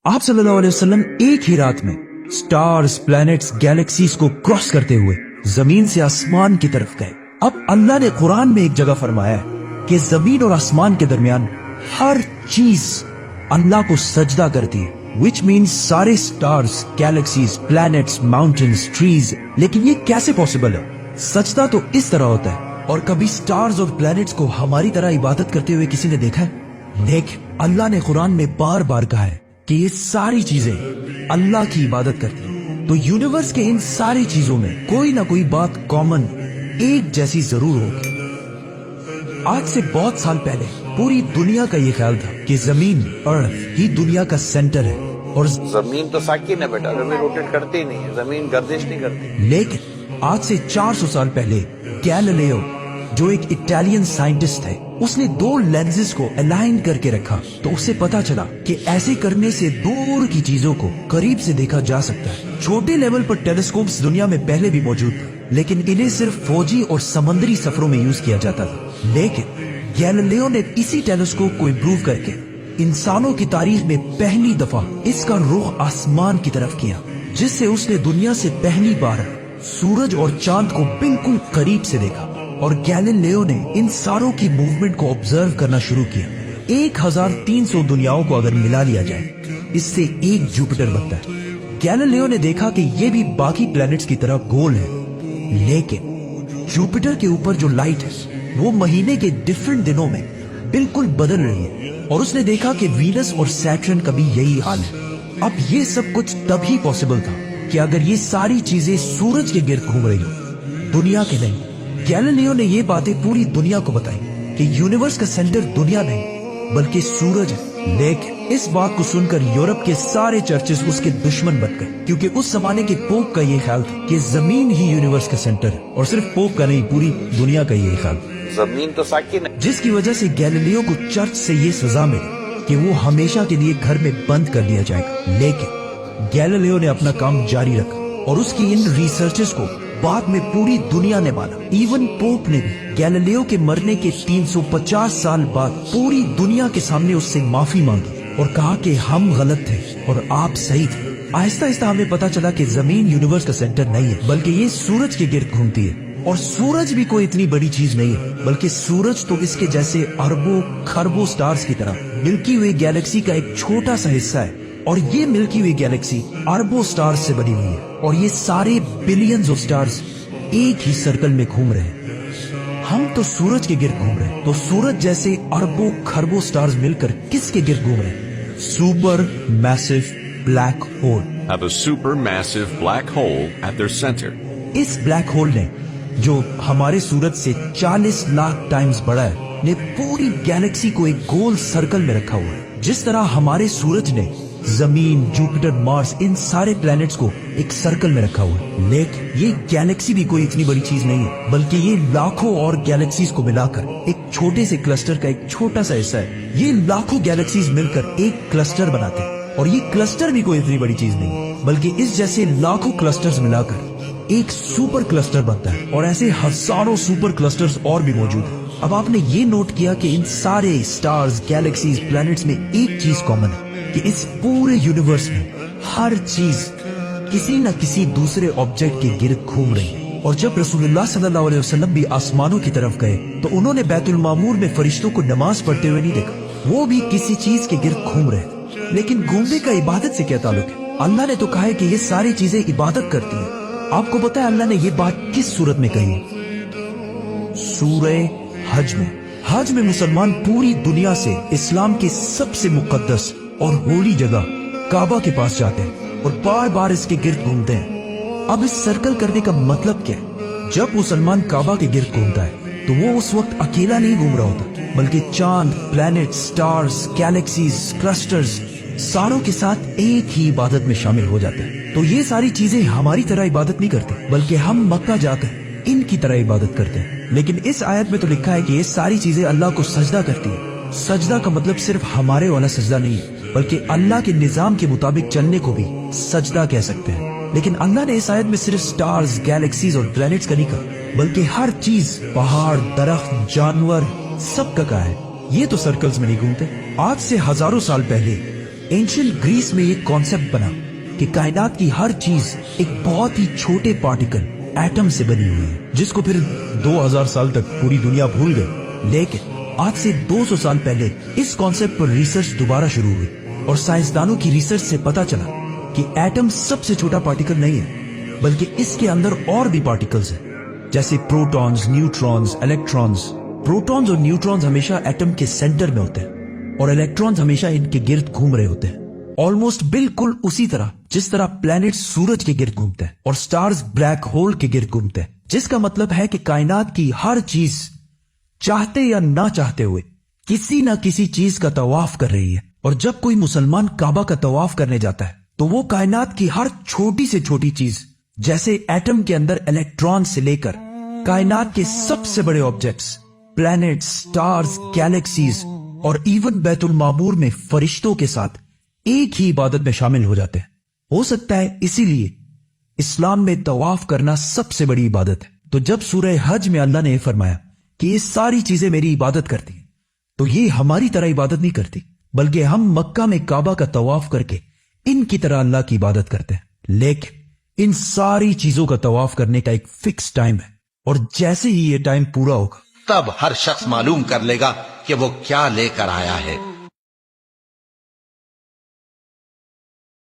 आप सल्लल्लाहु अलैहि वसल्लम एक ही रात में स्टार्स, प्लैनेट्स, गैलेक्सीज को क्रॉस करते हुए जमीन से आसमान की तरफ गए। अब अल्लाह ने कुरान में एक जगह फरमाया है कि जमीन और आसमान के दरमियान हर चीज अल्लाह को सजदा करती है, विच मीन्स सारे stars, galaxies, planets, mountains, trees. लेकिन ये कैसे पॉसिबल है? सजदा तो इस तरह होता है। और कभी स्टार्स और प्लैनेट्स को हमारी तरह इबादत करते हुए किसी ने देखा है? लेकिन अल्लाह ने कुरान में बार बार कहा है कि ये सारी चीजें अल्लाह की इबादत करती हैं। तो यूनिवर्स के इन सारी चीजों में कोई ना कोई बात कॉमन, एक जैसी जरूर होगी। आज से बहुत साल पहले पूरी दुनिया का ये ख्याल था कि जमीन, अर्थ ही दुनिया का सेंटर है और जमीन तो साकिन है बेटा, जमीन रोटेट करती नहीं है, जमीन गर्दिश नहीं करती। लेकिन आज से 400 साल पहले गैलीलियो, जो एक इटालियन साइंटिस्ट थे, उसने दो लेंसेज को अलाइन करके रखा तो उसे पता चला कि ऐसे करने से दूर की चीजों को करीब से देखा जा सकता है। छोटे लेवल पर टेलीस्कोप्स दुनिया में पहले भी मौजूद थे, लेकिन इन्हें सिर्फ फौजी और समुद्री सफरों में यूज किया जाता था। लेकिन गैलीलियो ने इसी टेलीस्कोप को इम्प्रूव करके इंसानों की तारीख में पहली दफा इसका रुख आसमान की तरफ किया, जिससे उसने दुनिया से पहली बार सूरज और चांद को बिल्कुल करीब से देखा। और गैलीलियो ने इन सारों की मूवमेंट को ऑब्जर्व करना शुरू किया। 1300 दुनियाओं को अगर मिला लिया जाए, इससे एक जुपिटर बनता है। गैलीलियो ने देखा कि ये भी बाकी प्लैनेट्स की तरह गोल है, लेकिन जुपिटर के ऊपर जो लाइट है वो महीने के डिफरेंट दिनों में बिल्कुल बदल रही है। और उसने देखा कि वीनस और सैटर्न का भी यही हाल है। अब ये सब कुछ तभी पॉसिबल था कि अगर ये सारी चीजें सूरज के गिर्द घूम रही हो, दुनिया के नहीं। गैलीलियो ने ये बातें पूरी दुनिया को बताई कि यूनिवर्स का सेंटर दुनिया नहीं बल्कि सूरज है। लेकिन इस बात को सुनकर यूरोप के सारे चर्चेस उसके दुश्मन बन गए, क्योंकि उस जमाने के पोप का ये ख्याल था कि जमीन ही यूनिवर्स का सेंटर है। और सिर्फ पोप का नहीं, पूरी दुनिया का ये ख्याल, जमीन तो साकिन है। जिसकी वजह से गैलीलियो को चर्च से ये सजा मिली कि वो हमेशा के लिए घर में बंद कर दिया जाएगा। लेकिन गैलीलियो ने अपना काम जारी रखा और उसकी इन रिसर्चेस को बाद में पूरी दुनिया ने माना। इवन पोप ने भी गैलीलियो के मरने के 350 साल बाद पूरी दुनिया के सामने उससे माफी मांगी और कहा कि हम गलत थे और आप सही थे। आहिस्ता आहिस्ता हमें पता चला कि जमीन यूनिवर्स का सेंटर नहीं है, बल्कि ये सूरज के गिर्द घूमती है। और सूरज भी कोई इतनी बड़ी चीज नहीं है, बल्कि सूरज तो इसके जैसे अरबों खरबों स्टार्स की तरह मिल्की वे गैलेक्सी का एक छोटा सा हिस्सा है। और ये मिल्की वे गैलेक्सी अरबों स्टार्स से बनी हुई है और ये सारे बिलियंस ऑफ स्टार्स एक ही सर्कल में घूम रहे हैं। हम तो सूरज के गिर्द घूम रहे हैं, तो सूरज जैसे अरबों खरबों स्टार्स मिलकर किसके गिर्द घूम रहे हैं? Super massive black hole have a supermassive black hole at their center. इस ब्लैक होल ने, जो हमारे सूरज से 40 लाख टाइम्स बड़ा है, ने पूरी गैलेक्सी को एक गोल सर्कल में रखा हुआ है। जिस तरह हमारे सूरज ने जमीन, जुपिटर, मार्स, इन सारे प्लैनेट्स को एक सर्कल में रखा हुआ है। लेकिन ये गैलेक्सी भी कोई इतनी बड़ी चीज नहीं है, बल्कि ये लाखों और गैलेक्सीज को मिलाकर एक छोटे से क्लस्टर का एक छोटा सा हिस्सा है। ये लाखों गैलेक्सीज मिलकर एक क्लस्टर बनाते हैं और ये क्लस्टर भी कोई इतनी बड़ी चीज नहीं है, बल्कि इस जैसे लाखों क्लस्टर्स मिलाकर एक सुपर क्लस्टर बनता है। और ऐसे हजारों सुपर क्लस्टर्स और भी मौजूद है। अब आपने ये नोट किया कि इन सारे स्टार्स, गैलेक्सीज, प्लैनेट्स में एक चीज कॉमन है कि इस पूरे यूनिवर्स में हर चीज किसी न किसी दूसरे ऑब्जेक्ट के गिर्द घूम रही है। और जब रसूलुल्लाह सल्लल्लाहु अलैहि वसल्लम भी आसमानों की तरफ गए तो उन्होंने बैतुल मामूर में फरिश्तों को नमाज पढ़ते हुए नहीं देखा, वो भी किसी चीज के गिर्द घूम रहे थे। लेकिन घूमने का इबादत से क्या ताल्लुक है? अल्लाह ने तो कहा है कि ये सारी चीजें इबादत करती हैं। आपको पता है अल्लाह ने ये बात किस सूरत में कही? सूरह हज में। हज में मुसलमान पूरी दुनिया से इस्लाम के सबसे मुकद्दस और होली जगह काबा के पास जाते हैं और बार बार इसके गिर्द घूमते हैं। अब इस सर्कल करने का मतलब क्या है? जब मुसलमान काबा के गिर्द घूमता है तो वो उस वक्त अकेला नहीं घूम रहा होता, बल्कि चांद, प्लैनेट, स्टार्स, गैलेक्सीज, क्लस्टर्स सारों के साथ एक ही इबादत में शामिल हो जाते हैं। तो ये सारी चीजें हमारी तरह इबादत नहीं करते, बल्कि हम मक्का जाकर इनकी तरह इबादत करते हैं। लेकिन इस आयत में तो लिखा है कि ये सारी चीजें अल्लाह को सजदा करती है। सजदा का मतलब सिर्फ हमारे वाला सजदा नहीं है, बल्कि अल्लाह के निजाम के मुताबिक चलने को भी सजदा कह सकते हैं। लेकिन अल्लाह ने इस आयत में सिर्फ स्टार्स, गैलेक्सीज और प्लैनेट्स का नहीं कहा, बल्कि हर चीज, पहाड़, दरख्त, जानवर, सब का कहा है। ये तो सर्कल्स में नहीं घूमते। आज से हजारों साल पहले एंशियंट ग्रीस में ये कॉन्सेप्ट बना कि कायनात की हर चीज एक बहुत ही छोटे पार्टिकल एटम से बनी हुई है, जिसको फिर 2000 साल तक पूरी दुनिया भूल गई। लेकिन आज से 200 साल पहले इस कॉन्सेप्ट पर रिसर्च दोबारा शुरू हुई और साइंसदानों की रिसर्च से पता चला कि एटम सबसे छोटा पार्टिकल नहीं है, बल्कि इसके अंदर और भी पार्टिकल्स हैं, जैसे प्रोटॉन्स, न्यूट्रॉन्स, इलेक्ट्रॉन्स। प्रोटॉन्स और न्यूट्रॉन्स हमेशा एटम के सेंटर में होते हैं और इलेक्ट्रॉन्स हमेशा इनके गिर्द घूम रहे होते हैं, ऑलमोस्ट बिल्कुल उसी तरह जिस तरह प्लैनेट सूरज के गिर्द घूमते हैं और स्टार्स ब्लैक होल के गिर्द घूमते हैं। जिसका मतलब है कि कायनात की हर चीज चाहते या ना चाहते हुए किसी ना किसी चीज का तवाफ कर रही है। और जब कोई मुसलमान काबा का तवाफ करने जाता है तो वो कायनात की हर छोटी से छोटी चीज, जैसे एटम के अंदर इलेक्ट्रॉन से लेकर कायनात के सबसे बड़े ऑब्जेक्ट्स, प्लैनेट्स, स्टार्स, गैलेक्सीज और इवन बैतुल मामूर में फरिश्तों के साथ एक ही इबादत में शामिल हो जाते हैं। हो सकता है इसीलिए इस्लाम में तवाफ करना सबसे बड़ी इबादत है। तो जब सूरह हज में अल्लाह ने फरमाया कि ये सारी चीजें मेरी इबादत करती हैं, तो ये हमारी तरह इबादत नहीं करती, बल्कि हम मक्का में काबा का तवाफ करके इनकी तरह अल्लाह की इबादत करते हैं। लेकिन इन सारी चीजों का तवाफ करने का एक फिक्स टाइम है और जैसे ही ये टाइम पूरा होगा तब हर शख्स मालूम कर लेगा कि वो क्या लेकर आया है।